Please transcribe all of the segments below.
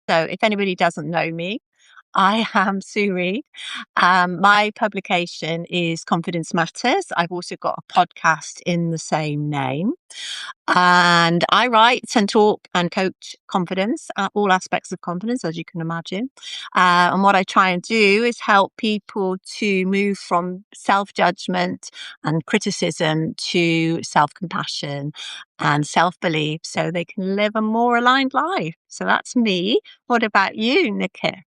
So if anybody doesn't know me, I am Sue Reid. My publication is Confidence Matters. I've also got a podcast in the same name. And I write and talk and coach confidence, all aspects of confidence, as you can imagine. And what I try and do is help people to move from self judgment and criticism to self compassion and self belief so they can live a more aligned life. So that's me. What about you,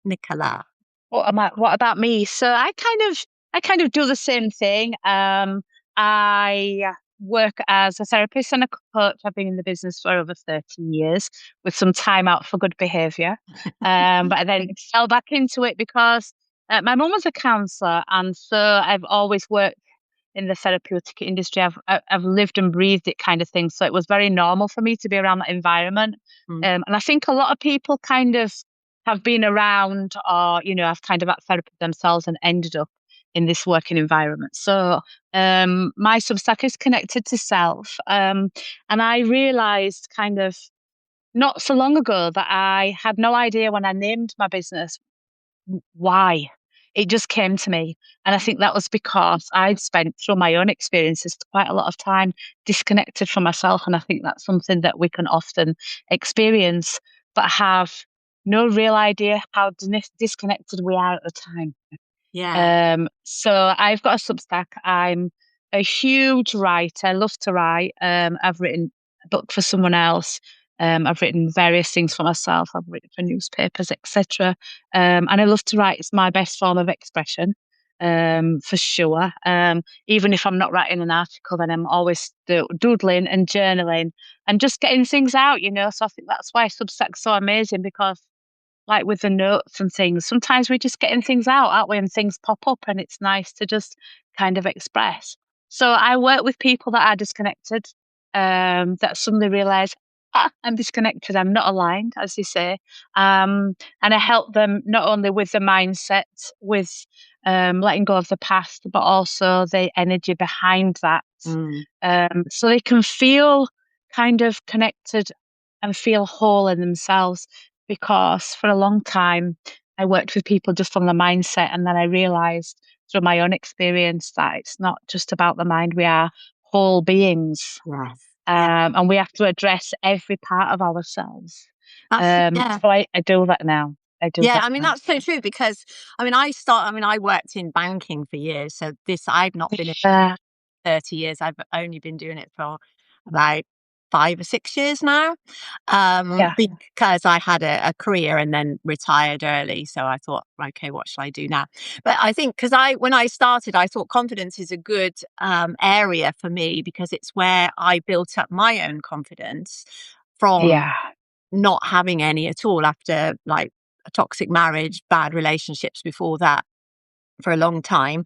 Nicola? What about me? So I kind of do the same thing. I work as a therapist and a coach. I've been in the business for over 30 years with some time out for good behavior. But I then fell back into it because my mum was a counselor, and so I've always worked in the therapeutic industry. I've lived and breathed it, kind of thing. So it was very normal for me to be around that environment. Mm. And I think a lot of people kind of have been around, or have kind of had therapy themselves and ended up in this working environment. So my Substack is connected to self, and I realized kind of not so long ago that I had no idea when I named my business why. It just came to me. And I think that was because I'd spent through my own experiences quite a lot of time disconnected from myself. And I think that's something that we can often experience, but have no real idea how disconnected we are at the time. Yeah. So I've got a Substack. I'm a huge writer. I love to write. I've written a book for someone else. I've written various things for myself. I've written for newspapers, etc. And I love to write. It's my best form of expression, for sure. Even if I'm not writing an article, then I'm always doodling and journaling and just getting things out. So I think that's why Substack's so amazing, because like with the notes and things, sometimes we're just getting things out, aren't we? And things pop up, and it's nice to just kind of express. So I work with people that are disconnected, that suddenly realize, I'm disconnected, I'm not aligned, as you say. And I help them not only with the mindset, with letting go of the past, but also the energy behind that. Mm. So they can feel kind of connected and feel whole in themselves, because for a long time I worked with people just on the mindset, and then I realized through my own experience that it's not just about the mind. We are whole beings, Yes. Yeah. and we have to address every part of ourselves. Yeah. So I do that now. I do Yeah, that I mean now. that's so true because I worked in banking for years, so I've not been in Yeah, 30 years. I've only been doing it for about 5 or 6 years now. yeah, Because I had a career and then retired early, so I thought, okay, what shall I do now? But I think because when I started, I thought confidence is a good area for me because it's where I built up my own confidence from yeah, not having any at all after like a toxic marriage, bad relationships before that for a long time.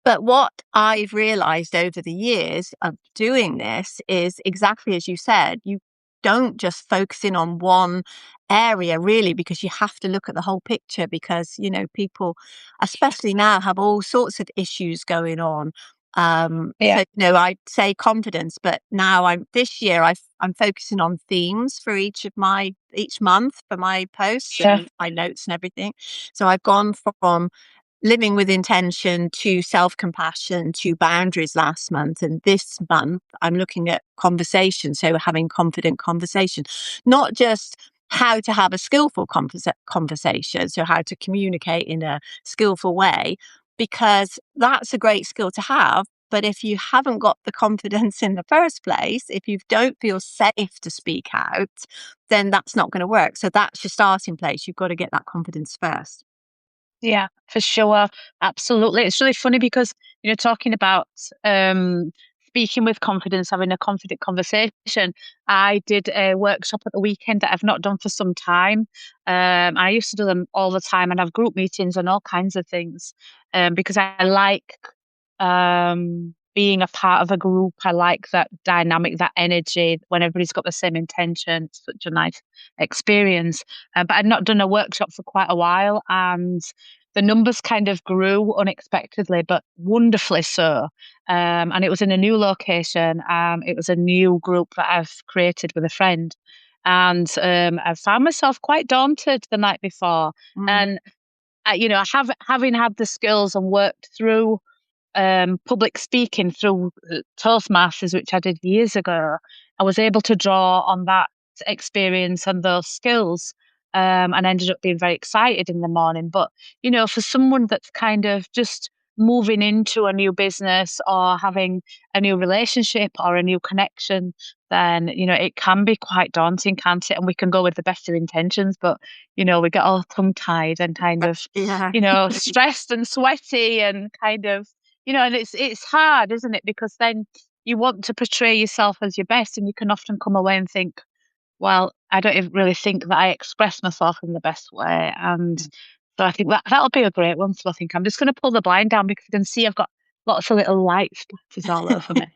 But what I've realized over the years of doing this is exactly as you said, you don't just focus in on one area really, because you have to look at the whole picture because, people, especially now, have all sorts of issues going on. yeah, I'd say confidence, but now this year I'm focusing on themes for each month for my posts sure. and my notes and everything. So I've gone from living with intention to self-compassion to boundaries last month. And this month, I'm looking at conversation. So having confident conversation, not just how to have a skillful conversation. So how to communicate in a skillful way, because that's a great skill to have. But if you haven't got the confidence in the first place, if you don't feel safe to speak out, then that's not going to work. So that's your starting place. You've got to get that confidence first. Yeah, for sure. Absolutely. It's really funny because, talking about speaking with confidence, having a confident conversation. I did a workshop at the weekend that I've not done for some time. I used to do them all the time and have group meetings and all kinds of things, because I like being a part of a group. I like that dynamic, that energy when everybody's got the same intention. It's such a nice experience. But I'd not done a workshop for quite a while, and the numbers kind of grew unexpectedly, but wonderfully so. And it was in a new location. It was a new group that I've created with a friend. and I found myself quite daunted the night before. Mm. And having had the skills and worked through public speaking through Toastmasters, which I did years ago, I was able to draw on that experience and those skills. And ended up being very excited in the morning. But, for someone that's kind of just moving into a new business or having a new relationship or a new connection, then, it can be quite daunting, can't it? And we can go with the best of intentions, but, we get all tongue tied and kind of, Yeah. stressed and sweaty and kind of, and it's hard, isn't it? Because then you want to portray yourself as your best, and you can often come away and think, well, I don't even really think that I express myself in the best way. And so I think that'll be a great one. So I think I'm just going to pull the blind down because you can see I've got lots of little light splashes all over me.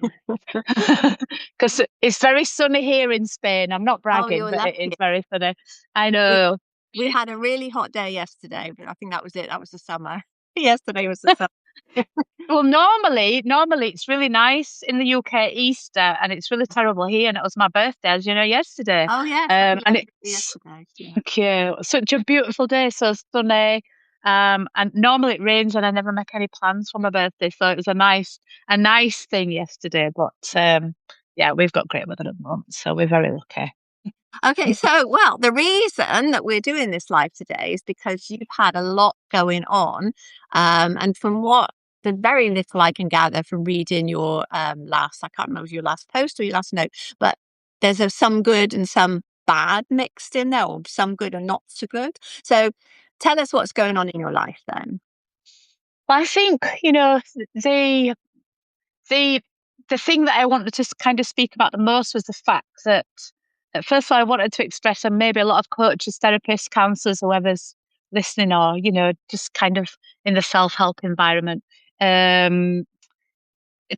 Because it's very sunny here in Spain. I'm not Oh, bragging, you're but it is lucky. very sunny. I We know. we had a really hot day yesterday, but I think that was it. That was the summer. Yesterday was the summer. Well, normally it's really nice in the UK Easter, and it's really terrible here. And it was my birthday, as you know, yesterday. Oh, yes, happy And birthday it's yesterday. Yeah. cute, such a beautiful day, so sunny. And normally it rains, and I never make any plans for my birthday, so it was a nice thing yesterday. But yeah, we've got great weather at the moment, so we're very lucky. Okay, so, well, the reason that we're doing this live today is because you've had a lot going on. And from what the very little I can gather from reading your I can't remember your last post or your last note, but there's some good and some bad mixed in there, or some good and not so good. So tell us what's going on in your life then. But I think the the the thing that I wanted to kind of speak about the most was the fact that first of all, I wanted to express, and maybe a lot of coaches, therapists, counselors, whoever's listening, or just kind of in the self-help environment. Um,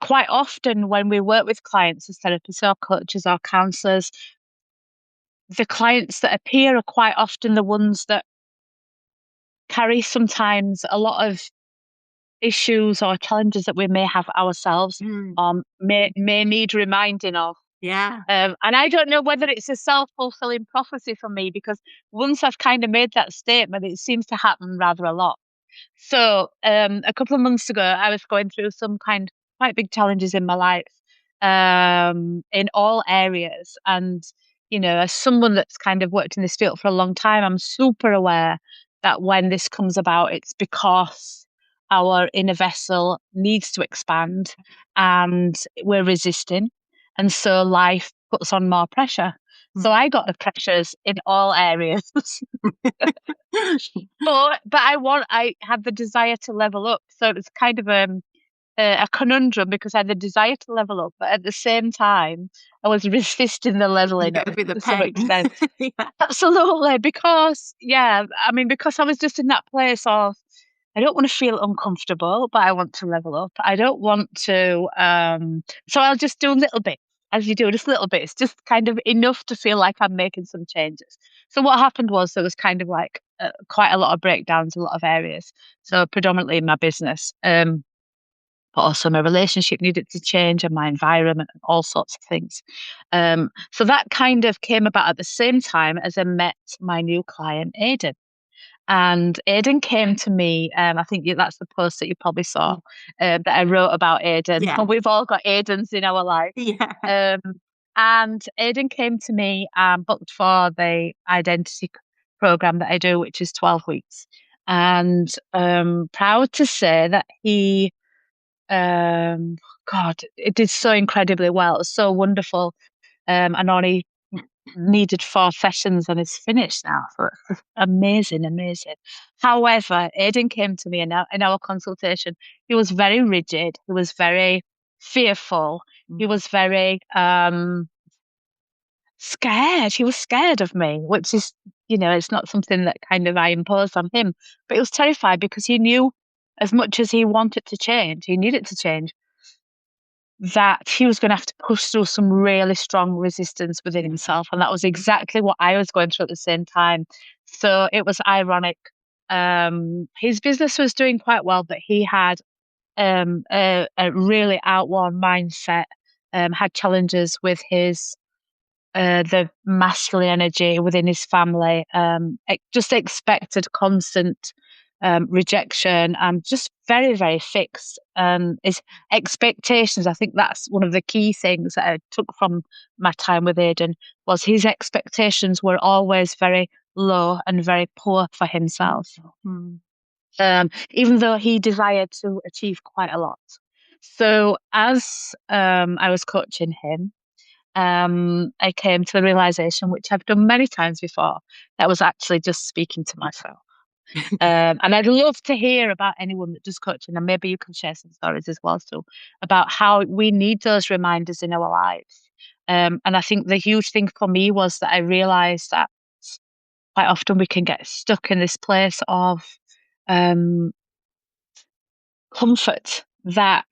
Quite often, when we work with clients as therapists or coaches or counselors, the clients that appear are quite often the ones that carry sometimes a lot of issues or challenges that we may have ourselves, Mm, may need reminding of. yeah. And I don't know whether it's a self-fulfilling prophecy for me, because once I've kind of made that statement, it seems to happen rather a lot. So a couple of months ago, I was going through some quite big challenges in my life, in all areas. And, as someone that's kind of worked in this field for a long time, I'm super aware that when this comes about, it's because our inner vessel needs to expand and we're resisting. And so life puts on more pressure. So I got the pressures in all areas. But I had the desire to level up. So it was kind of a conundrum, because I had the desire to level up, but at the same time, I was resisting the You leveling go up through the to some pain. extent. Yeah. Absolutely, because because I was just in that place of, I don't want to feel uncomfortable, but I want to level up. I don't want to, so I'll just do a little bit, as you do, just little bits, just kind of enough to feel like I'm making some changes. So what happened was there was kind of like quite a lot of breakdowns, a lot of areas. So predominantly in my business, but also my relationship needed to change, and my environment, and all sorts of things. So that kind of came about at the same time as I met my new client, Aidan. And Aidan came to me. I think that's the post that you probably saw, that I wrote about Aidan. Yeah. We've all got Aidans in our life. Yeah. Um, and Aidan came to me and booked for the identity program that I do, which is 12 weeks. And proud to say that he, um, God, it did so incredibly well. It was so wonderful. And only needed 4 sessions and is finished now. So it's amazing, amazing. However, Aidan came to me in our consultation. He was very rigid. He was very fearful. He was very scared. He was scared of me, which is, it's not something that kind of I imposed on him. But he was terrified because he knew, as much as he wanted to change, he needed to change, that he was going to have to push through some really strong resistance within himself. And that was exactly what I was going through at the same time. So it was ironic. His business was doing quite well, but he had a really outworn mindset, had challenges with his the masculine energy within his family, just expected constant rejection and just very, very fixed. His expectations, I think that's one of the key things that I took from my time with Aidan, was his expectations were always very low and very poor for himself, Mm. even though he desired to achieve quite a lot. So as I was coaching him, I came to the realization, which I've done many times before, that was actually just speaking to myself. And I'd love to hear about anyone that does coaching, and maybe you can share some stories as well, so about how we need those reminders in our lives. And I think the huge thing for me was that I realized that quite often we can get stuck in this place of um, comfort that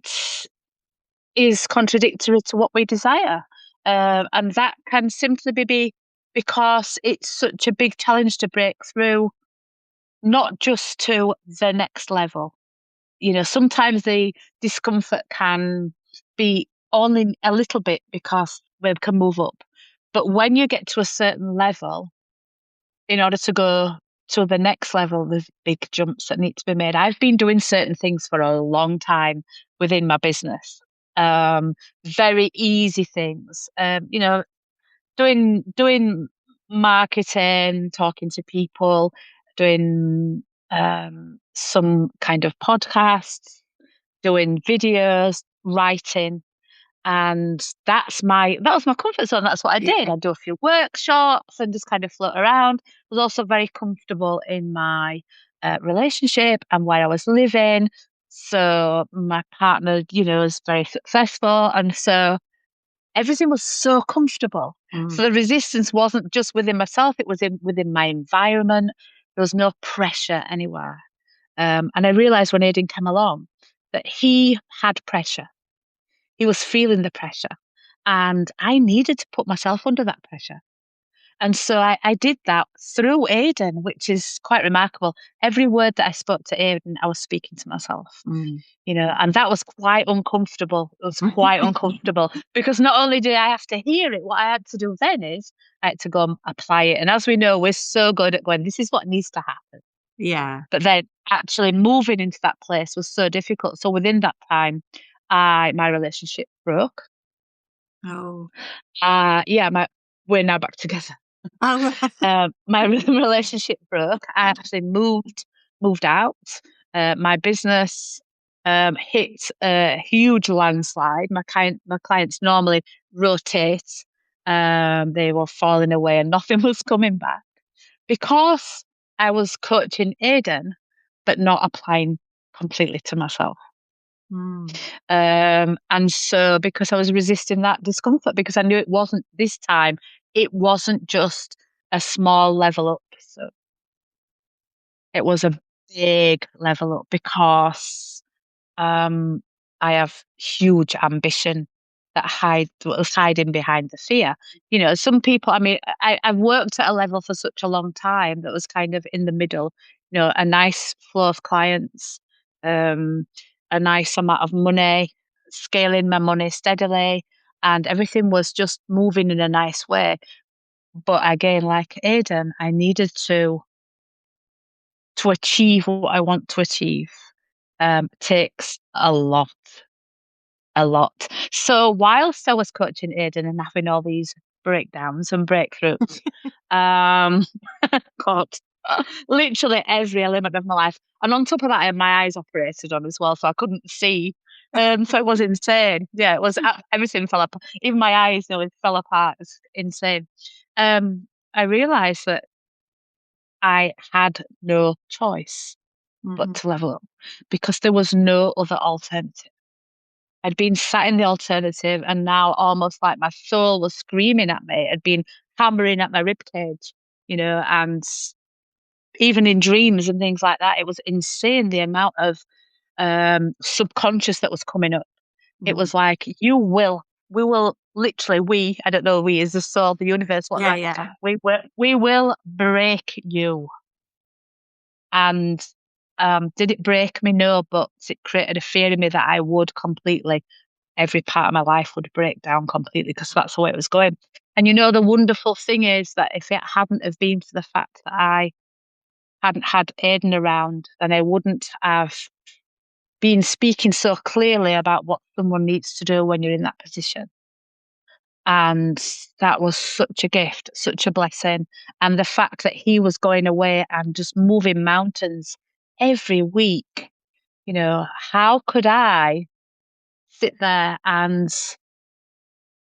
is contradictory to what we desire. And that can simply be because it's such a big challenge to break through, not just to the next level. Sometimes the discomfort can be only a little bit because we can move up. But when you get to a certain level, in order to go to the next level, there's big jumps that need to be made. I've been doing certain things for a long time within my business. Very easy things. Doing marketing, talking to people, doing some kind of podcasts, doing videos, writing. And that was my comfort zone. That's what I Yeah. did. I'd do a few workshops and just kind of float around. I was also very comfortable in my relationship and where I was living. So my partner, is very successful. And so everything was so comfortable. Mm. So the resistance wasn't just within myself, it was within my environment. There was no pressure anywhere. And I realized when Aidan came along that he had pressure. He was feeling the pressure. And I needed to put myself under that pressure. And so I did that through Aidan, which is quite remarkable. Every word that I spoke to Aidan, I was speaking to myself, Mm. and that was quite uncomfortable. It was quite uncomfortable because not only did I have to hear it, what I had to do then is I had to go and apply it. And as we know, we're so good at going, this is what needs to happen. Yeah. But then actually moving into that place was so difficult. So within that time, my relationship broke. Oh. Yeah, we're now back together. Oh. My relationship broke. I actually moved out. My business hit a huge landslide. My clients normally rotate. They were falling away and nothing was coming back because I was coaching Aidan, but not applying completely to myself. Mm. And so because I was resisting that discomfort, because I knew it wasn't this time, it wasn't just a small level up. So it was a big level up because um, I have huge ambition that was hiding behind the fear. Some people, I mean, I've worked at a level for such a long time that was kind of in the middle, a nice flow of clients, um, a nice amount of money, scaling my money steadily, and everything was just moving in a nice way. But again, like Aidan, I needed to achieve what I want to achieve. Takes a lot. So whilst I was coaching Aidan and having all these breakdowns and breakthroughs, um, God, literally every element of my life. And on top of that, I had my eyes operated on as well, so I couldn't see. So it was insane. Yeah, it was everything fell apart. Even my eyes, it fell apart. It's insane. I realised that I had no choice but Mhm. to level up because there was no other alternative. I'd been sat in the alternative, and now almost like my soul was screaming at me. I'd been hammering at my ribcage, and even in dreams and things like that, it was insane the amount of subconscious that was coming up. It Mm. was like, we will literally, I don't know, we is the soul, the universe, Yeah, whatever, yeah. we will break you. And did it break me? No, but it created a fear in me that I would completely, every part of my life would break down completely because that's the way it was going. And the wonderful thing is that if it hadn't have been for the fact that I hadn't had Aidan around, then I wouldn't have been speaking so clearly about what someone needs to do when you're in that position. And that was such a gift, such a blessing. And the fact that he was going away and just moving mountains every week, how could I sit there and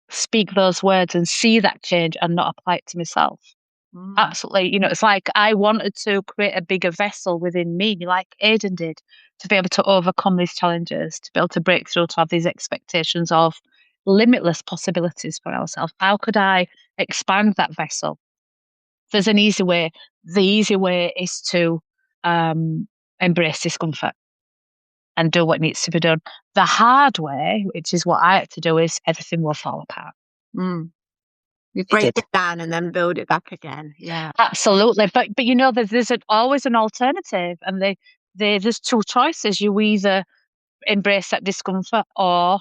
speak those words and see that change and not apply it to myself? Mm. Absolutely. It's like I wanted to create a bigger vessel within me, like Aidan did, to be able to overcome these challenges, to be able to break through, to have these expectations of limitless possibilities for ourselves. How could I expand that vessel? There's an easy way. The easy way is to embrace discomfort and do what needs to be done. The hard way, which is what I had to do, is everything will fall apart. Mm. You It break did. it down and then build it back again. Yeah. Absolutely. But there's always an alternative, and there's two choices. You either embrace that discomfort, or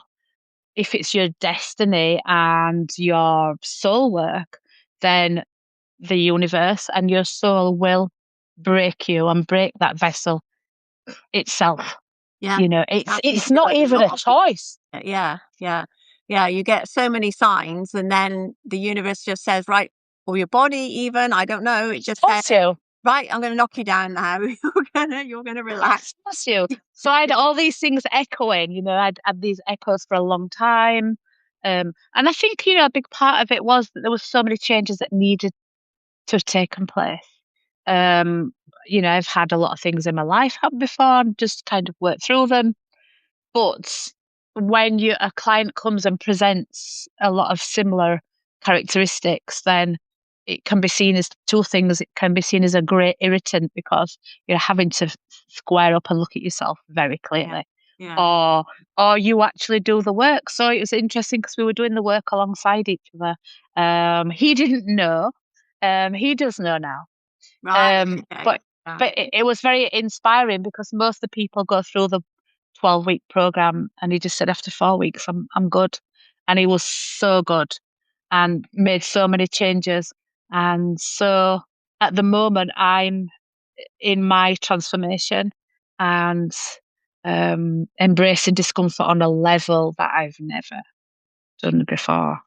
if it's your destiny and your soul work, then the universe and your soul will break you and break that vessel itself. Yeah. It's not even a choice. Yeah. Yeah. Yeah. You get so many signs, and then the universe just says, right, or your body, even, I don't know, it just says, Force you. right, I'm going to knock you down now. You're gonna relax. Force you. So I had all these things echoing, I'd had these echoes for a long time. And I think, a big part of it was that there was so many changes that needed to have taken place. Um, I've had a lot of things in my life happen before and just kind of worked through them. But when a client comes and presents a lot of similar characteristics, then it can be seen as two things. It can be seen as a great irritant because you're having to square up and look at yourself very Yeah. clearly. Yeah. Or you actually do the work. So it was interesting because we were doing the work alongside each other. He didn't know. He does know now. Right. Okay. But Yeah. it was very inspiring because most of the people go through the 12-week program, and he just said after 4 weeks, I'm good. And he was so good and made so many changes. And so at the moment, I'm in my transformation and embracing discomfort on a level that I've never done before.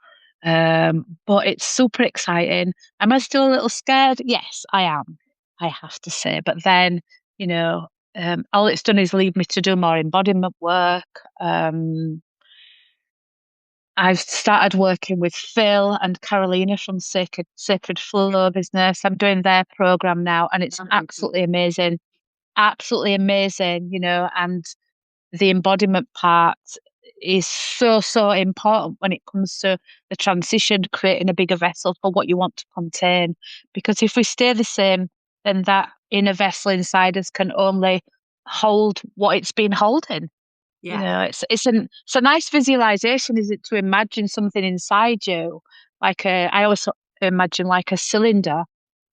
But it's super exciting. Am I still a little scared? Yes, I am. I have to say. But then, all it's done is lead me to do more embodiment work. I've started working with Phil and Carolina from Sacred Flow Business. I'm doing their program now, and it's absolutely amazing. Absolutely amazing, and the embodiment part is so, so important when it comes to the transition, creating a bigger vessel for what you want to contain. Because if we stay the same, then that inner vessel inside us can only hold what it's been holding. Yeah. It's a nice visualization, is it, to imagine something inside you, I always imagine like a cylinder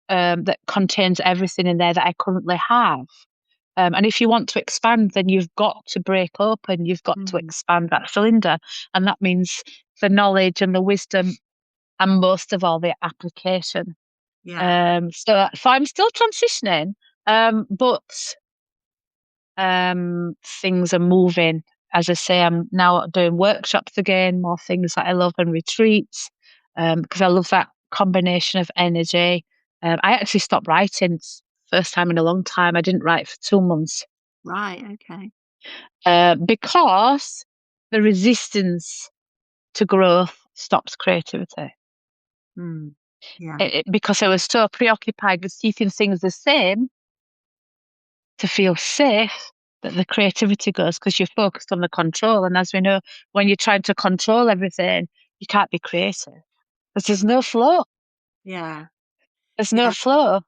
that contains everything in there that I currently have. And if you want to expand, then you've got to break open, you've got to Mm. expand that cylinder. And that means the knowledge and the wisdom, and most of all, the application. Yeah. So I'm still transitioning, but things are moving. As I say, I'm now doing workshops again, more things that I love, and retreats, because I love that combination of energy. I actually stopped writing. It's the first time in a long time. I didn't write for 2 months Right. Okay. because the resistance to growth stops creativity. Mm. Yeah. Because I was so preoccupied with keeping things the same to feel safe, that the creativity goes, because you're focused on the control. And as we know, when you're trying to control everything, you can't be creative because there's no flow. Yeah. There's no Yeah. flow.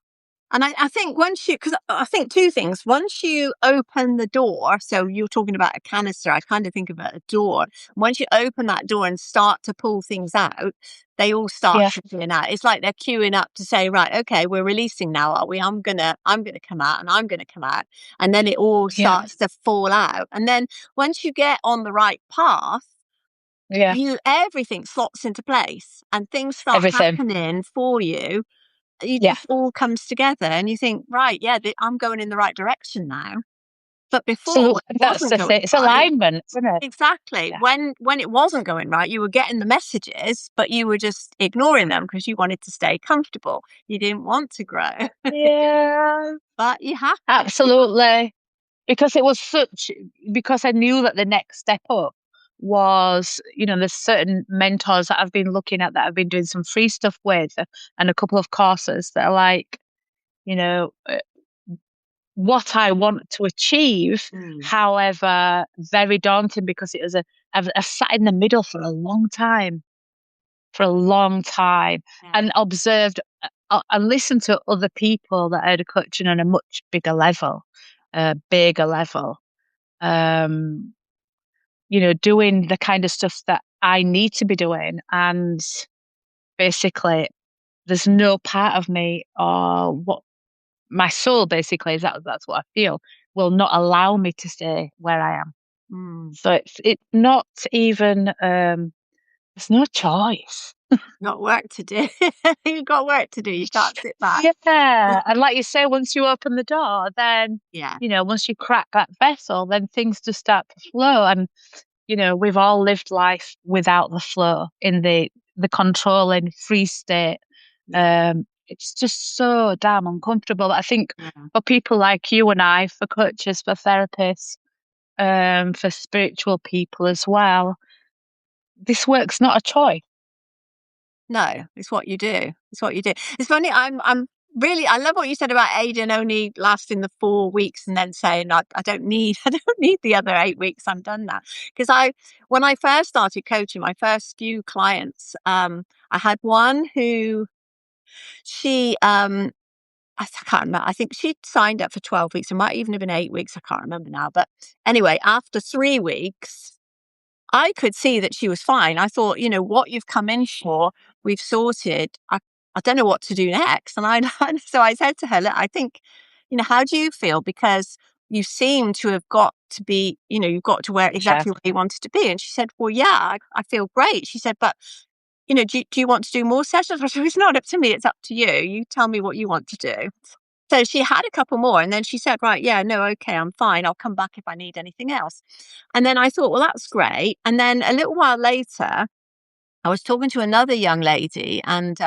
And I think because I think two things. Once you open the door, so you're talking about a canister, I kind of think about a door. Once you open that door and start to pull things out, they all start Yeah, trickling out. It's like they're queuing up to say, right, okay, we're releasing now, are we? I'm gonna come out, and I'm gonna come out. And then it all yeah, starts to fall out. And then once you get on the right path, Yeah. everything slots into place and things start Everything. happening for you. It Yeah. just all comes together and you think, right, yeah, I'm going in the right direction now. But before So it that's wasn't the going thing. It's right. alignment, isn't it? Exactly. Yeah. When it wasn't going right, you were getting the messages, but you were just ignoring them because you wanted to stay comfortable. You didn't want to grow, Yeah. but you have to. Absolutely. Because it was such, because I knew that the next step up was, there's certain mentors that I've been looking at that I've been doing some free stuff with, and a couple of courses that are like, you know, uh, what I want to achieve. Mm, However, very daunting because it was I've sat in the middle for a long time, yeah. and observed and listened to other people that are coaching on a much bigger level. Um, doing the kind of stuff that I need to be doing. And basically, there's no part of me or what my soul basically is that's what I feel will not allow me to stay where I am. Mm. So it's not even there's no choice. Got work to do. You've got work to do. You can't sit back. Yeah. And like you say, once you open the door, then Yeah. once you crack that vessel, then things just start to flow. And we've all lived life without the flow in the controlling free state. Yeah. It's just so damn uncomfortable. I think Yeah. for people like you and I, for coaches, for therapists, for spiritual people as well, this work's not a choice. No, it's what you do. It's what you do. It's funny. I'm really. I love what you said about Aidan only lasting the 4 weeks and then saying I don't need I don't need the other 8 weeks. I'm done now because when I first started coaching my first few clients, I had one who she I can't remember. I think she signed up for 12 weeks. It might even have been 8 weeks. I can't remember now. But anyway, after 3 weeks. I could see that she was fine. I thought, what you've come in for, we've sorted. I don't know what to do next. And so I said to her, look, I think, how do you feel? Because you seem to have got to be, you've got to where Yeah. exactly where you wanted to be. And she said, well, yeah, I feel great. She said, but, do you want to do more sessions? I said, it's not up to me. It's up to you. You tell me what you want to do. So she had a couple more and then she said, right, yeah, no, okay, I'm fine. I'll come back if I need anything else. And then I thought, well, that's great. And then a little while later, I was talking to another young lady and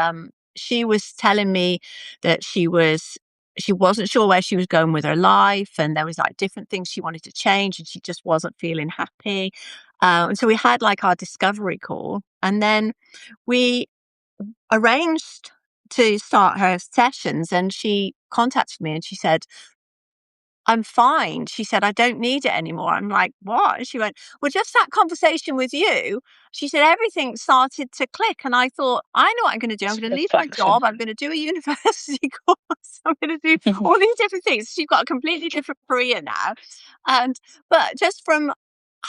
she was telling me that she wasn't sure where she was going with her life and there was like different things she wanted to change and she just wasn't feeling happy. And so we had like our discovery call and then we arranged to start her sessions and she contacted me and she said, I'm fine. She said, I don't need it anymore. I'm like, what? And she went, well, just that conversation with you. She said, everything started to click. And I thought, I know what I'm going to do. I'm It's going to leave my perfection. job. I'm going to do a university course. I'm going to do all these different things. She's got a completely different career now. But just from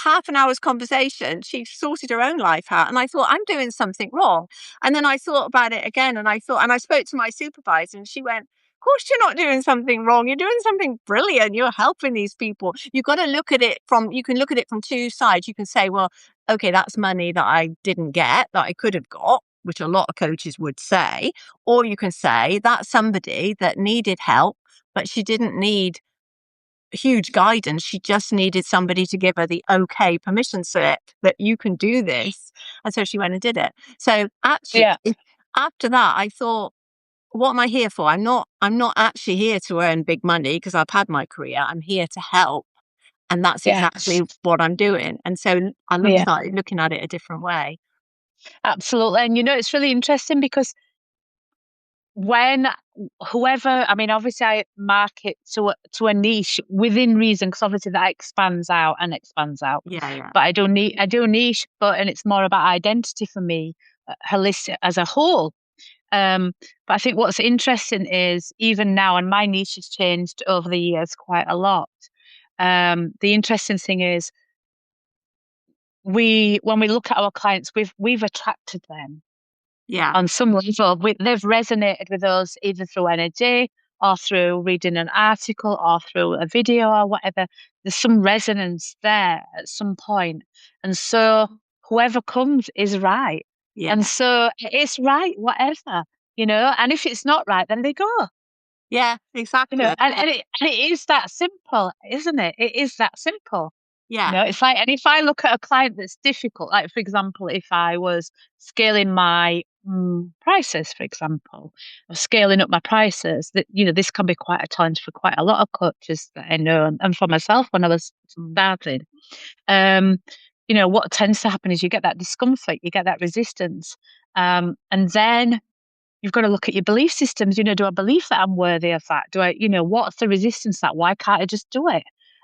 half an hour's conversation, she sorted her own life out. And I thought, I'm doing something wrong. And then I thought about it again. And I spoke to my supervisor and she went, of course you're not doing something wrong. You're doing something brilliant. You're helping these people. You've got to you can look at it from two sides. You can say, well, okay, that's money that I didn't get, that I could have got, which a lot of coaches would say. Or you can say that's somebody that needed help, but she didn't need huge guidance. She just needed somebody to give her the okay permission slip that you can do this. And so she went and did it. So actually, Yeah. after that, I thought, what am I here for? I'm not actually here to earn big money because I've had my career. I'm here to help. And that's exactly Yes. what I'm doing. And so Yeah. started looking at it a different way. Absolutely. And it's really interesting because when I mean, obviously I market to a niche within reason, because obviously that expands out and expands out. Yeah, yeah. But I do a niche, and it's more about identity for me, holistic as a whole. But I think what's interesting is even now, and my niche has changed over the years quite a lot. The interesting thing is when we look at our clients, we've attracted them Yeah. on some level. They've resonated with us either through energy or through reading an article or through a video or whatever. There's some resonance there at some point. And so whoever comes is right. And Yeah. so it's right, whatever, and if it's not right, then they go. Yeah, exactly. And it is that simple, isn't it? It is that simple. Yeah. It's like, and if I look at a client that's difficult, like for example, if I was scaling my prices, for example, or scaling up my prices, that this can be quite a challenge for quite a lot of coaches that I know, and for myself when I was starting. Um, what tends to happen is you get that discomfort, you get that resistance, and then you've got to look at your belief systems. Do I believe that I'm worthy of that? Do I, what's the resistance that? Why can't I just do it?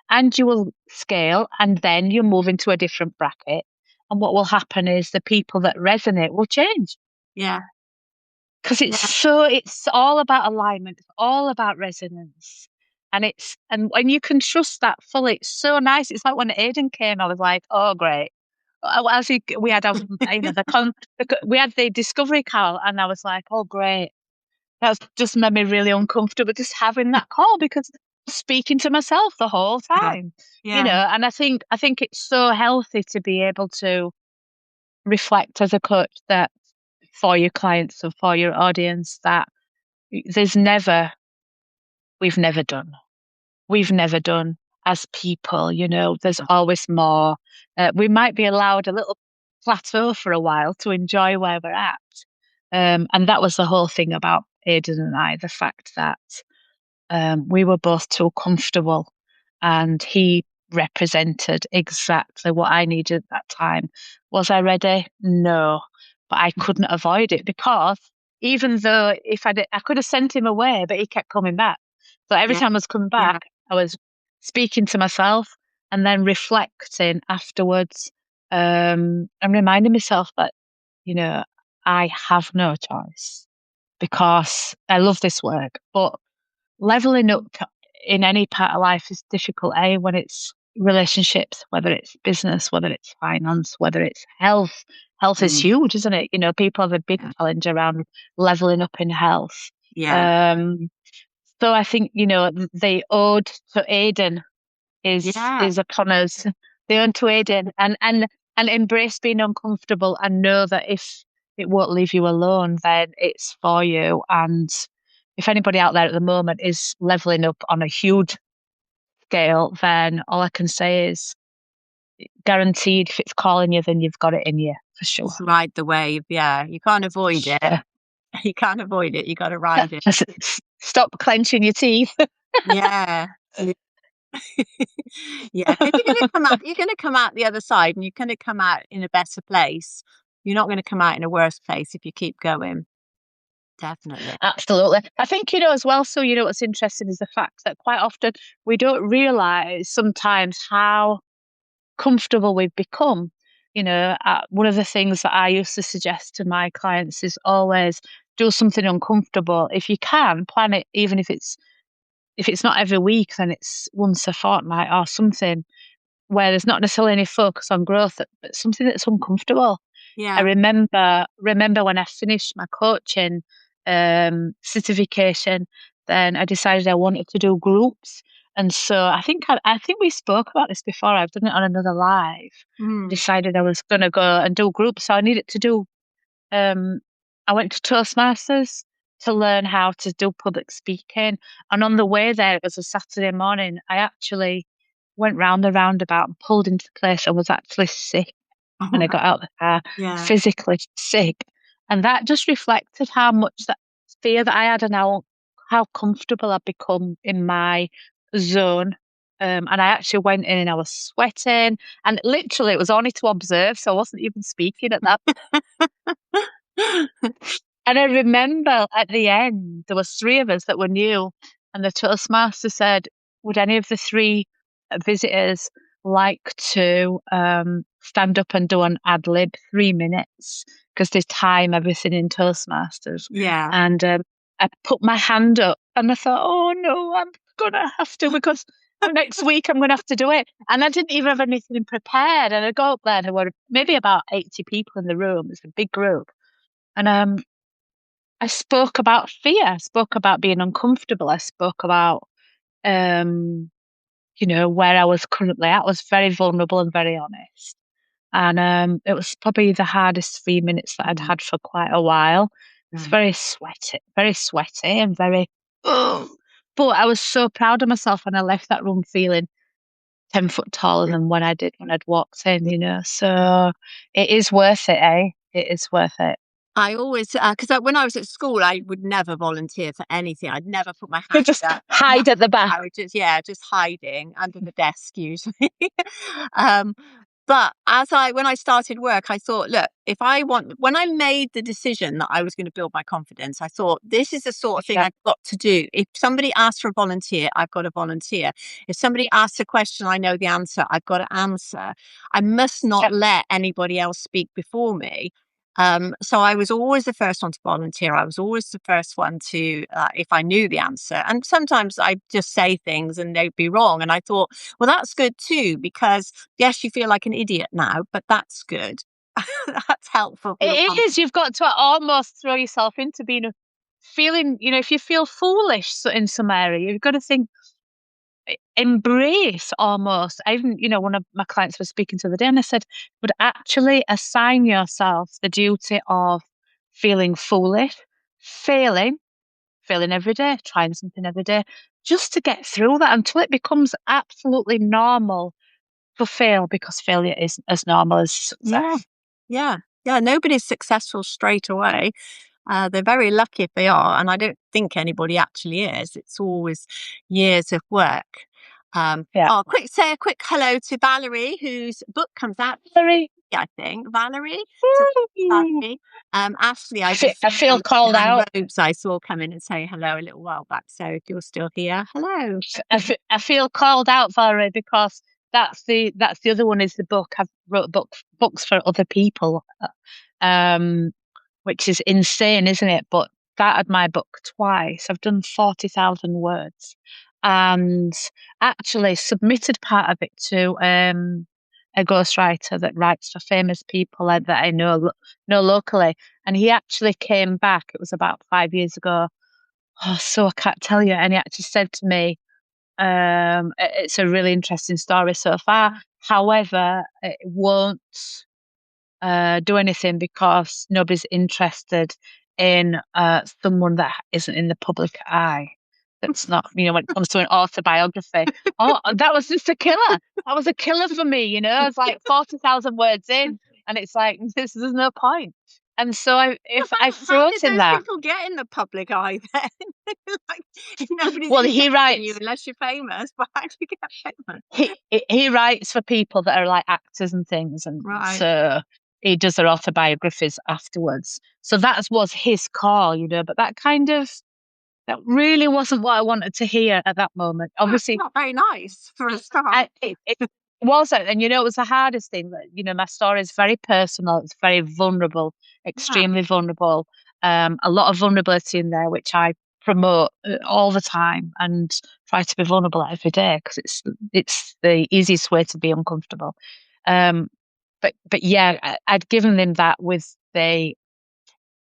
And you will scale and then you move into a different bracket. And what will happen is the people that resonate will change Yeah. because Yeah. it's all about alignment. It's all about resonance. And when you can trust that fully, it's so nice. It's like when Aiden came, I was like, oh, great. We had, we had the discovery call and I was like, oh, great. That's just made me really uncomfortable just having that call because I'm speaking to myself the whole Yeah. time, Yeah. and I think it's so healthy to be able to reflect as a coach that for your clients or for your audience that there's never, we've never done. We've never done as people, there's always more. We might be allowed a little plateau for a while to enjoy where we're at. And that was the whole thing about Aidan and I, the fact that we were both too comfortable, and he represented exactly what I needed at that time. Was I ready? No, but I couldn't avoid it because even though if I could have sent him away, but he kept coming back. So every Yeah. time I was coming Yeah. back, I was speaking to myself and then reflecting afterwards, and reminding myself that, you know, I have no choice because I love this work, but leveling up in any part of life is difficult, when it's relationships, whether it's business, whether it's finance, whether it's health. Health is Mm. huge, isn't it? People have a big Yeah. challenge around leveling up in health. Yeah. Um, so I think, the ode to Aiden Yeah. is upon us. The ode to Aiden and embrace being uncomfortable and know that if it won't leave you alone, then it's for you. And if anybody out there at the moment is leveling up on a huge scale, then all I can say is guaranteed if it's calling you, then you've got it in you for sure. Just ride the wave. Yeah. You can't avoid it. Yeah. You can't avoid it. You got to ride it. Stop clenching your teeth. Yeah. Yeah. Yeah. Because you're going to come out the other side and you're going to come out in a better place. You're not going to come out in a worse place if you keep going. Definitely. Absolutely. I think, as well, so, what's interesting is the fact that quite often we don't realize sometimes how comfortable we've become. One of the things that I used to suggest to my clients is always do something uncomfortable. If you can, plan it, even if it's not every week, then it's once a fortnight or something where there's not necessarily any focus on growth, but something that's uncomfortable. I Yeah. remember when I finished my coaching certification, then I decided I wanted to do groups. And so I think we spoke about this before. I've done it on another live. I Mm. decided I was going to go and do groups. So I needed to do, um, I went to Toastmasters to learn how to do public speaking. And on the way there, it was a Saturday morning, I actually went round the roundabout and pulled into place. I was actually sick when I got out of the car, Yeah. physically sick. And that just reflected how much that fear that I had and how comfortable I'd become in my zone. And I actually went in and I was sweating, and literally it was only to observe, so I wasn't even speaking at that. And I remember at the end, there was three of us that were new, and the Toastmaster said, would any of the three visitors like to stand up and do an ad lib 3 minutes? Because they time everything in Toastmasters. Yeah. And I put my hand up and I thought, oh no, I'm going to have to because next week I'm going to have to do it. And I didn't even have anything prepared. And I got up there, there were maybe about 80 people in the room. It's a big group. And I spoke about fear. I spoke about being uncomfortable. I spoke about, where I was currently at. I was very vulnerable and very honest. And it was probably the hardest 3 minutes that I'd Mm. had for quite a while. It's Right. very sweaty and very, but I was so proud of myself when I left that room feeling 10 foot taller than when I did when I'd walked in, you know. So it is worth it, eh? It is worth it. I always, because when I was at school, I would never volunteer for anything. I'd never put my You hand just up. hide at the back. I would just, yeah, just hiding under the desk usually. um, but when I started work, I thought, look, when I made the decision that I was going to build my confidence, I thought, this is the sort of thing Yeah. I've got to do. If somebody asks for a volunteer, I've got to volunteer. If somebody asks a question, I know the answer, I've got to answer. I must not Yep. let anybody else speak before me. So I was always the first one to volunteer. I was always the first one to, if I knew the answer. And sometimes I just say things and they'd be wrong. And I thought, well, that's good too, because yes, you feel like an idiot now, but that's good. That's helpful for your It confidence. is. You've got to almost throw yourself into being feeling, you know, if you feel foolish in some area, you've got to think, embrace almost. I even, you know, one of my clients was speaking to the day and I said, would actually assign yourself the duty of feeling foolish, failing, failing every day, trying something every day, just to get through that until it becomes absolutely normal to fail because failure is as normal as Yeah. success. Yeah. Yeah. Nobody's successful straight away. They're very lucky if they are, and I don't think anybody actually is. It's always years of work. Yeah. Say a quick hello to Valerie, whose book comes out, Very, I think. Valerie, so Valerie. Ashley, I just I saw feel from called behind out. robes. I saw come in and say hello a little while back. So if you're still here, hello. I feel called out, Valerie, because that's the other one is the book. I've wrote books for other people, um, which is insane, isn't it? But that had my book twice. I've done 40,000 words, and actually submitted part of it to a ghostwriter that writes for famous people that I know locally, and he actually came back. It was about 5 years ago. Oh, so I can't tell you. And he actually said to me, it's a really interesting story so far. However, it won't do anything because nobody's interested in someone that isn't in the public eye. That's not, you know, when it comes to an autobiography. Oh, that was just a killer. That was a killer for me, you know. It's like 40,000 words in, and it's like, there's no point. And so if I How throw it did in those that, people get in the public eye then? Like, nobody's well, he interested in you writes. unless you're famous. But how do you get famous? He writes for people that are like actors and things, and Right. so he does their autobiographies afterwards. So that was his call, you know. But that really wasn't what I wanted to hear at that moment. That's Obviously, not very nice for a start. it wasn't, and you know, it was the hardest thing. That you know, my story is very personal. It's very vulnerable, Yeah. extremely vulnerable. A lot of vulnerability in there, which I promote all the time and try to be vulnerable every day because it's the easiest way to be uncomfortable. Um, but yeah, I'd given them that with the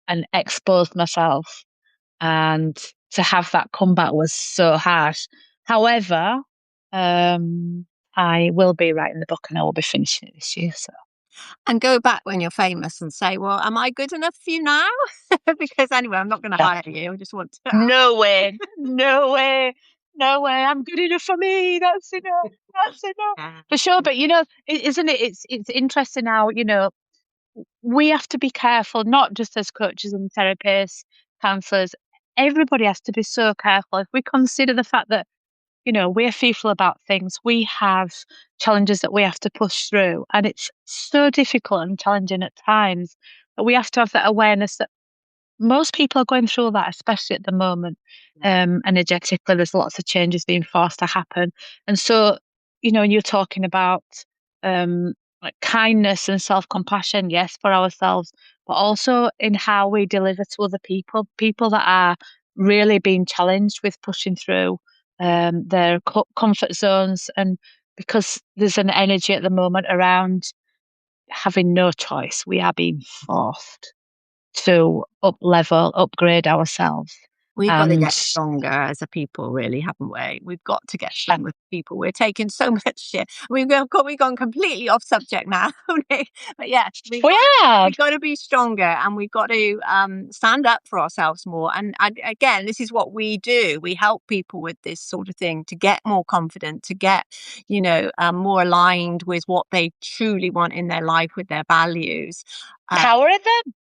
and exposed myself, and to have that comeback was so harsh. However, um, I will be writing the book and I will be finishing it this year. So And go back when you're famous and say, well, am I good enough for you now? Because anyway, I'm not going to yeah. hire you. I just want to. No way, no way, no way. I'm good enough for me. That's enough. That's enough Yeah. for sure. But you know, isn't it? It's interesting how you know we have to be careful, not just as coaches and therapists, counselors. Everybody has to be so careful if we consider the fact that you know, we're fearful about things. We have challenges that we have to push through, and it's so difficult and challenging at times. But we have to have that awareness that most people are going through that, especially at the moment. Yeah. Energetically, there's lots of changes being forced to happen, and so you know, you're talking about like kindness and self-compassion, yes, for ourselves, but also in how we deliver to other people, people that are really being challenged with pushing through their comfort zones, and because there's an energy at the moment around having no choice, we are being forced to up level, upgrade ourselves. We've got to And get stronger as a people, really, haven't we? We've got to get stronger as people. We're taking so much shit. We've gone completely off subject now. But yeah, we have. we've got to be stronger, and we've got to stand up for ourselves more. And again, this is what we do. We help people with this sort of thing to get more confident, to get, more aligned with what they truly want in their life, with their values. Power in them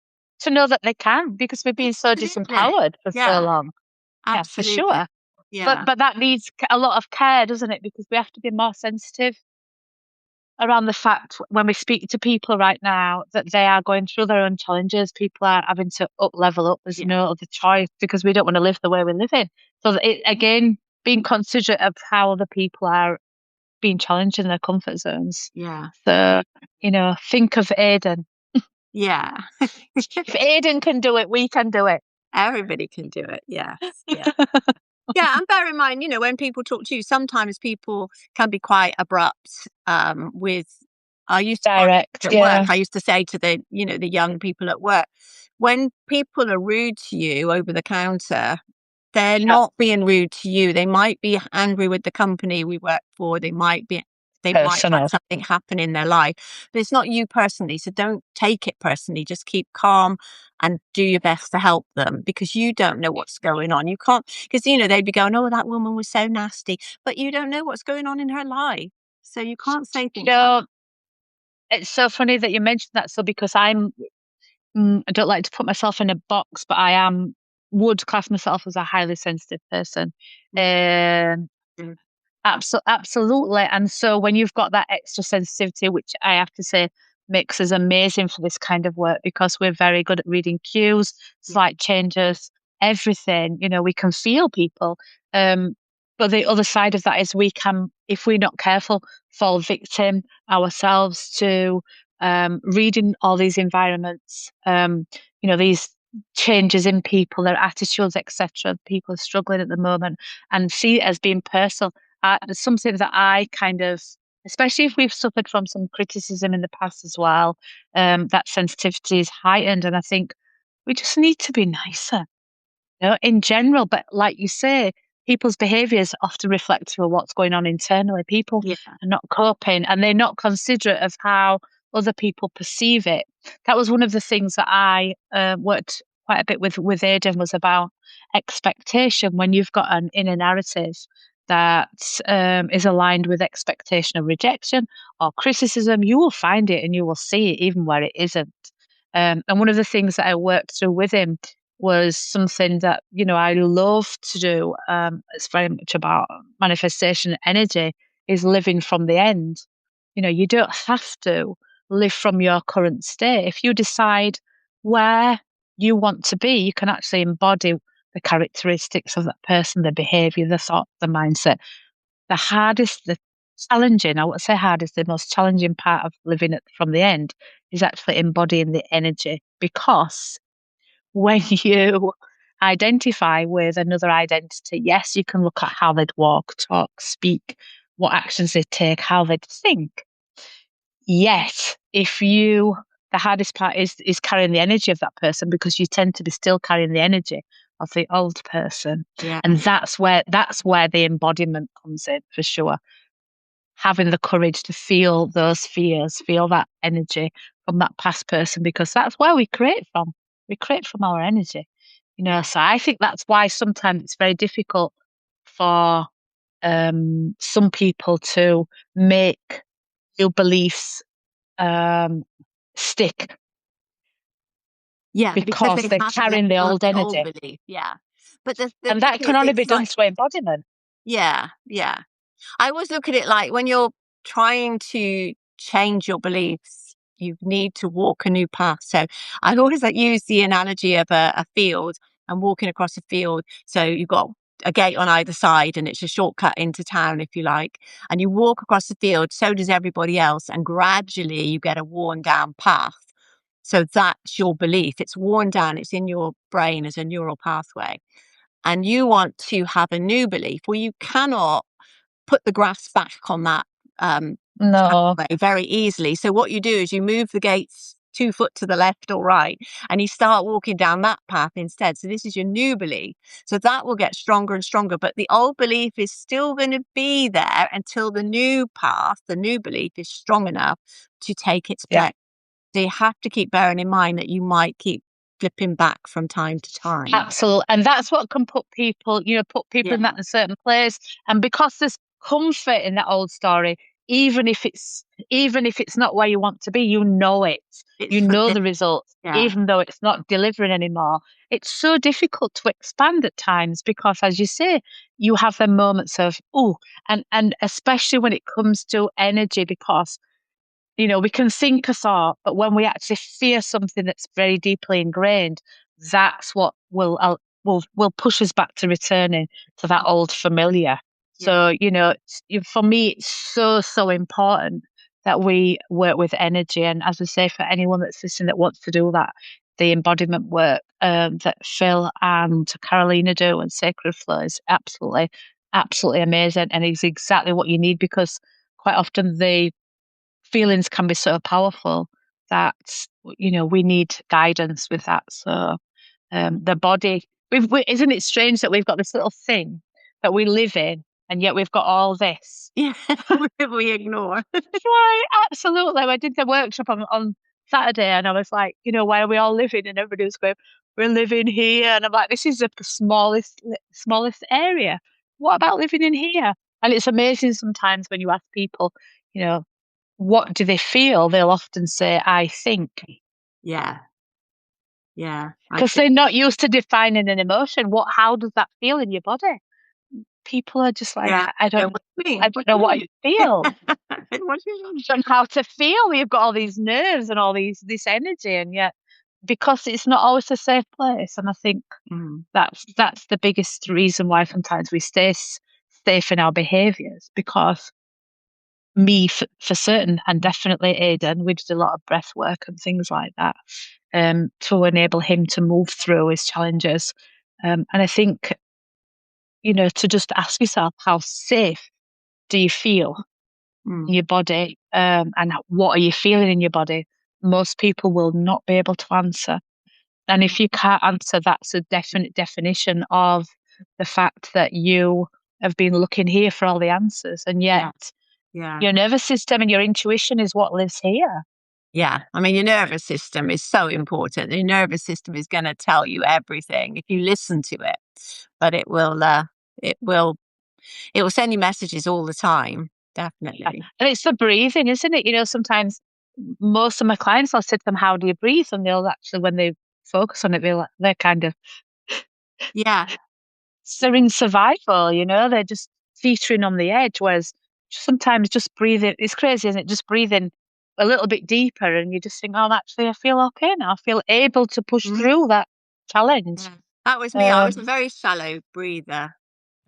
to know that they can, because we've been so Absolutely. disempowered for so Yeah, long. Yeah, for absolutely. sure. Yeah. But that needs a lot of care, doesn't it? Because we have to be more sensitive around the fact when we speak to people right now that they are going through their own challenges. People are having to level up. There's Yeah. no other choice because we don't want to live the way we live in. So that again, being considerate of how other people are being challenged in their comfort zones. Yeah. So, think of Aidan. Yeah. If Aidan can do it, we can do it. Everybody can do it. Yes. Yeah. Yeah. And bear in mind, when people talk to you, sometimes people can be quite abrupt with, I used to find Direct, at work, yeah. I used to say to the young people at work, when people are rude to you over the counter, they're Yeah. not being rude to you. They might be angry with the company we work for. They might have Personal. something happen in their life, but it's not you personally. So don't take it personally. Just keep calm and do your best to help them, because you don't know what's going on. You can't, because they'd be going, "Oh, that woman was so nasty," but you don't know what's going on in her life, so you can't say You things like, know, it's so funny that you mentioned that. So because I don't like to put myself in a box, but would class myself as a highly sensitive person. "Mm, Um, mm, Absolutely. And so when you've got that extra sensitivity, which I have to say makes us amazing for this kind of work because we're very good at reading cues, yeah, slight changes, everything, we can feel people. Um, but the other side of that is we can, if we're not careful, fall victim ourselves to reading all these environments, these changes in people, their attitudes, etc. People are struggling at the moment and see it as being personal. It's something that I kind of, especially if we've suffered from some criticism in the past as well, that sensitivity is heightened. And I think we just need to be nicer, in general. But like you say, people's behaviours often reflect of what's going on internally. People yeah, are not coping and they're not considerate of how other people perceive it. That was one of the things that I worked quite a bit with Aidan, was about expectation. When you've got an inner narrative that is aligned with expectation of rejection or criticism, you will find it and you will see it even where it isn't. And one of the things that I worked through with him was something that, I love to do. It's very much about manifestation energy, is living from the end. You don't have to live from your current state. If you decide where you want to be, you can actually embody the characteristics of that person, the behavior, the thought, the mindset. The challenging, I would say hardest, the most challenging part of living it from the end is actually embodying the energy, because when you identify with another identity, yes, you can look at how they'd walk, talk, speak, what actions they take, how they'd think. Yet, the hardest part is carrying the energy of that person, because you tend to be still carrying the energy of the old person. yeah, And that's where the embodiment comes in for sure. Having the courage to feel those fears, feel that energy from that past person, because that's where we create from. We create from our energy, yeah, So I think that's why sometimes it's very difficult for some people to make new beliefs stick, yeah, because because they they're have to let carrying the go of old the old energy. belief. Yeah, but the And thing that is, can only be it's done like, through embodiment. yeah, yeah. I always look at it like, when you're trying to change your beliefs, you need to walk a new path. So I always use the analogy of a field and walking across a field. So you've got a gate on either side, and it's a shortcut into town, if you like. And you walk across the field, so does everybody else. And gradually you get a worn down path. So that's your belief. It's worn down, it's in your brain as a neural pathway. And you want to have a new belief. Well, you cannot put the grass back on that um, No. pathway very easily. So what you do is you move the gates 2 foot to the left or right, and you start walking down that path instead. So this is your new belief. So that will get stronger and stronger, but the old belief is still going to be there until the new path, the new belief is strong enough to take its Yeah. place. So you have to keep bearing in mind that you might keep flipping back from time to time. Absolutely. And that's what can put people, put people Yeah, in that in a certain place. And because there's comfort in that old story, even if it's not where you want to be, you know it. it's You for know me. the results, Yeah, even though it's not delivering anymore. It's so difficult to expand at times because, as you say, you have the moments of, oh, and especially when it comes to energy, because we can think a thought, but when we actually fear something that's very deeply ingrained, that's what will push us back to returning to that old familiar. yeah. So, for me, it's so important that we work with energy. And as I say, for anyone that's listening that wants to do that, the embodiment work that Phil and Carolina do and Sacred Flow is absolutely, absolutely amazing. And it's exactly what you need, because quite often the feelings can be so powerful that we need guidance with that. So the body, isn't it strange that we've got this little thing that we live in, and yet we've got all this? Yeah, we ignore. Right, absolutely. I did the workshop on Saturday, and I was like, where are we all living? And everybody was going, we're living here, and I'm like, this is the smallest area. What about living in here? And it's amazing sometimes when you ask people, you know, what do they feel? They'll often say, I think, Yeah, yeah. I because think. they're not used to defining an emotion. How does that feel in your body? People are just like, Yeah. I Yeah, don't, what do you I mean? don't What do know you what mean? it feels. What do you mean? And how to feel. You've got all these nerves and all this energy, and yet because it's not always a safe place. And I think Mm, that's the biggest reason why sometimes we stay safe in our behaviours, because me for certain, and definitely Aidan, we did a lot of breath work and things like that to enable him to move through his challenges. And I think, to just ask yourself, how safe do you feel mm. in your body? And what are you feeling in your body? Most people will not be able to answer. And if you can't answer, that's a definite definition of the fact that you have been looking here for all the answers. And yet Yeah, yeah, your nervous system and your intuition is what lives here. yeah. I mean, your nervous system is so important. Your nervous system is going to tell you everything if you listen to it, but it will, it will send you messages all the time. Yeah. Definitely. And it's the breathing, isn't it? Sometimes most of my clients, I'll say to them, how do you breathe? And they'll actually, when they focus on it, they're kind of, Yeah, they're in survival, they're just teetering on the edge. Whereas sometimes just breathing, it's crazy, isn't it? Just breathing a little bit deeper, and you just think, oh, actually, I feel okay now. I feel able to push mhm, through that challenge. yeah. That was me. I was Um, a very shallow breather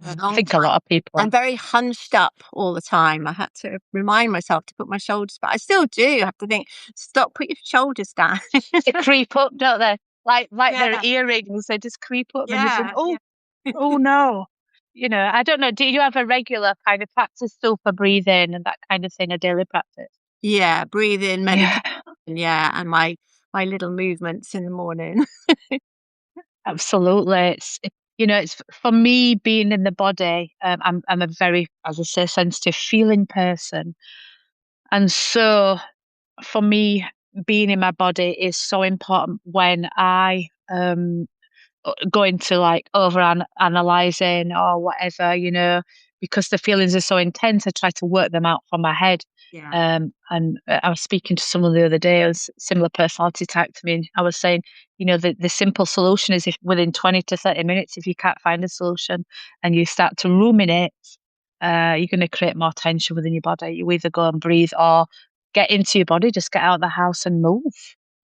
a I long think a time. lot of people I'm very hunched up all the time. I had to remind myself to put my shoulders back. I still do. I have to think, stop, put your shoulders down. they creep up, don't they? Like their Yeah, earrings, they just creep up, and you think, yeah, yeah. oh no. I don't know. Do you have a regular kind of practice still for breathing and that kind of thing, a daily practice? Yeah, breathing, Yeah, meditation, yeah, and my little movements in the morning. absolutely. It's for me being in the body. I'm a very, as I say, sensitive feeling person, and so for me, being in my body is so important when I go into like analyzing or whatever, because the feelings are so intense. I try to work them out from my head. Yeah, And I was speaking to someone the other day, who was similar personality type to me, and I was saying, the simple solution is, if within 20 to 30 minutes, if you can't find a solution and you start to ruminate, you're going to create more tension within your body. You either go and breathe or get into your body, just get out of the house and move.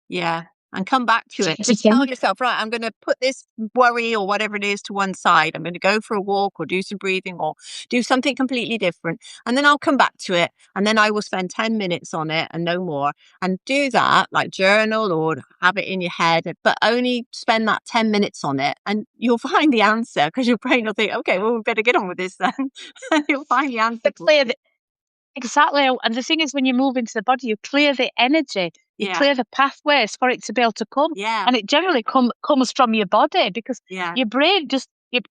yeah, and come back to it. It's a Just tell thing. yourself, right, I'm gonna put this worry or whatever it is to one side. I'm gonna go for a walk or do some breathing or do something completely different, and then I'll come back to it, and then I will spend 10 minutes on it and no more, and do that, like journal or have it in your head, but only spend that 10 minutes on it, and you'll find the answer, because your brain will think, "Okay, well, we better get on with this then." You'll find the answer To for clear you. Exactly. And the thing is, when you move into the body, you clear the energy. You Yeah. clear the pathways for it to be able to come. Yeah. And it generally comes from your body because Yeah. your brain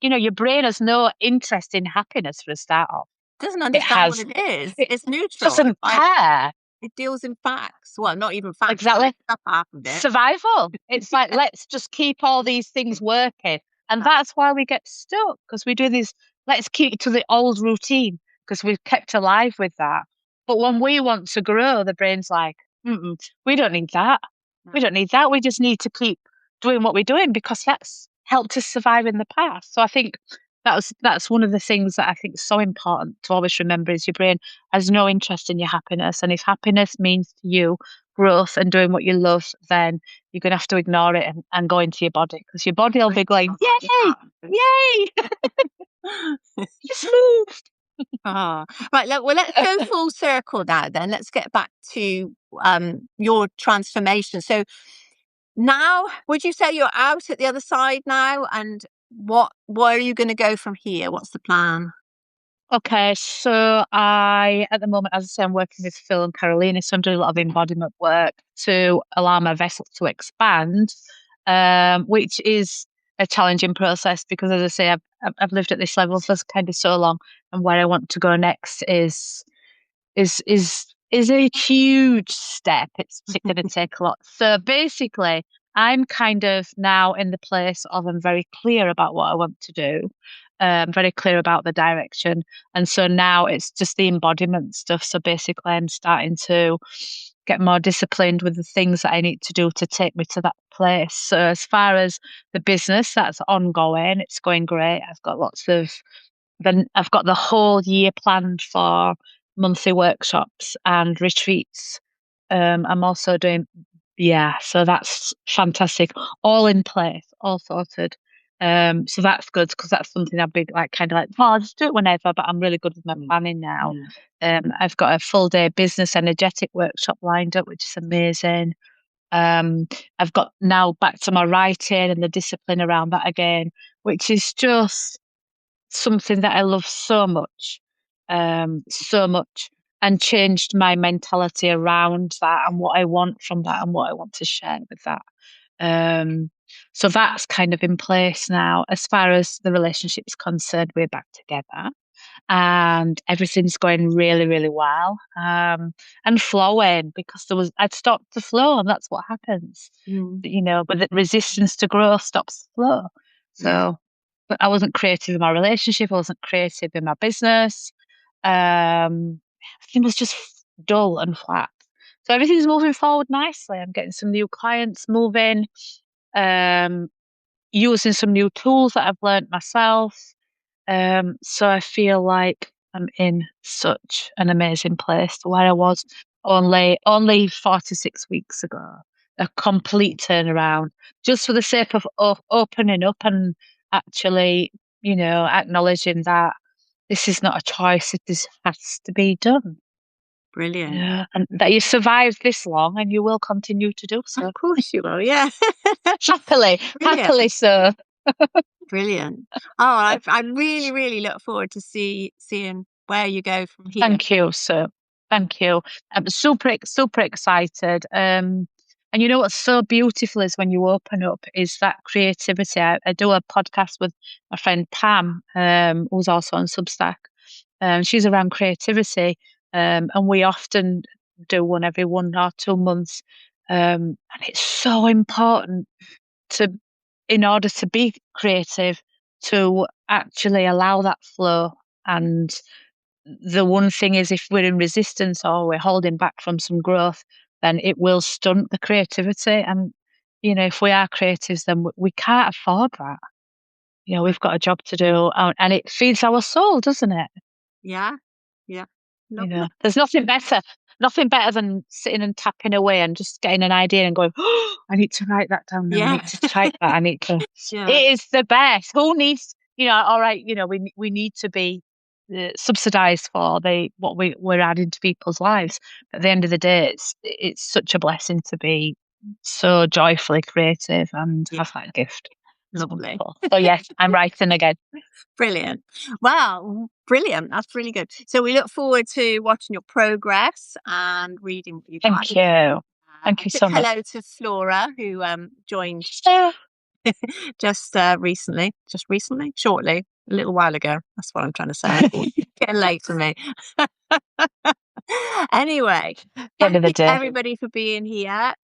your brain has no interest in happiness for a start off. Doesn't It understand what has, it is. it It's neutral. It's doesn't like care. it deals in facts. Well, not even facts. Exactly. That's half of it. Survival. It's like, let's just keep all these things working. And that's why we get stuck because we do this, let's keep to the old routine because we've kept alive with that. But when we want to grow, the brain's like, we don't need that. We don't need that. We just need to keep doing what we're doing because that's helped us survive in the past. So I think that's one of the things that I think is so important to always remember is your brain has no interest in your happiness. And if happiness means to you growth and doing what you love, then you're going to have to ignore it and go into your body because your body will be going, yay, yay, just move. Right. Well, let's go full circle now. Then let's get back to your transformation. So now, would you say you're out at the other side now? And where are you going to go from here? What's the plan? Okay, so at the moment, as I say, I'm working with Phil and Carolina, so I'm doing a lot of embodiment work to allow my vessel to expand, which is a challenging process because, as I say, I've lived at this level for kind of so long, and where I want to go next is a huge step. It's going to take a lot. So basically, I'm kind of now in the place of I'm very clear about what I want to do. Very clear about the direction. And so now it's just the embodiment stuff. So basically, I'm starting to get more disciplined with the things that I need to do to take me to that place. So as far as the business, that's ongoing. It's going great. I've got the whole year planned for monthly workshops and retreats. I'm also doing, yeah, so that's fantastic. All in place, all sorted. So that's good because that's something I'd be like, kind of like, oh, I'll just do it whenever, but I'm really good with my planning now. I've got a full day business energetic workshop lined up, which is amazing. I've got now back to my writing and the discipline around that again, which is just something that I love so much, and changed my mentality around that and what I want from that and what I want to share with that. Um, so that's kind of in place now. As far as the relationship's concerned, we're back together and everything's going really, really well. And flowing because I'd stopped the flow and that's what happens. But the resistance to growth stops the flow. So, but I wasn't creative in my relationship. I wasn't creative in my business. Everything was just dull and flat. So everything's moving forward nicely. I'm getting some new clients moving, um, using some new tools that I've learned myself. So I feel like I'm in such an amazing place where I was only 4 to 6 weeks ago. A complete turnaround, just for the sake of opening up and actually, acknowledging that this is not a choice. This has to be done. Brilliant. Yeah, and that you survived this long and you will continue to do so. Of course you will. Yeah. Happily so. Brilliant. Oh, I really, really look forward to seeing where you go from here. Thank you, sir. Thank you. I'm super excited. And you know what's so beautiful is when you open up is that creativity. I do a podcast with my friend Pam, who's also on Substack. She's around creativity, and we often do one every 1 or 2 months. And it's so important to, in order to be creative, to actually allow that flow. And the one thing is, if we're in resistance or we're holding back from some growth, then it will stunt the creativity. And, if we are creatives, then we can't afford that. We've got a job to do, and it feeds our soul, doesn't it? Yeah. Yeah. Lovely. There's nothing better than sitting and tapping away and just getting an idea and going, oh, I need to write that down now. I Yeah. need to type that. I need to. Yeah. It is the best. Who needs, all right, we need to be subsidized for what we're adding to people's lives. But at the end of the day, it's such a blessing to be so joyfully creative and Yeah. have that gift. It's Lovely. wonderful. So yes, I'm writing again. Brilliant. Wow, brilliant. That's really good. So we look forward to watching your progress and reading what you Thank you. Thank I you said so much. hello to Flora, who joined So, just shortly, a little while ago. That's what I'm trying to say. Getting late for me. Anyway, end thank of the you day. everybody for being here.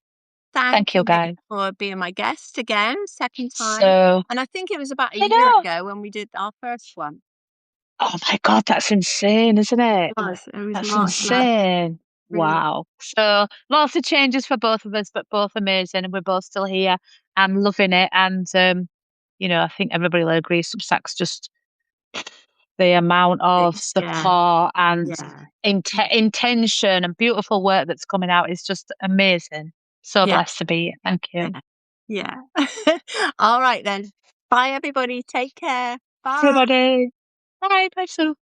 Thank Thank you, you, Nick, guys. for being my guest again, second time. So, And I think it was about a I year know. ago when we did our first one. Oh my God, that's insane, isn't it? It was That's March last. insane. Really. Wow. So lots of changes for both of us, but both amazing, and we're both still here and loving it. And I think everybody will agree Substack's just the amount of Yeah, support and yeah, intention and beautiful work that's coming out is just amazing. So yeah, blessed to be here. Thank you. yeah, yeah. All right then. Bye, everybody. Take care. Bye. Everybody. Bye. Bye, Sue.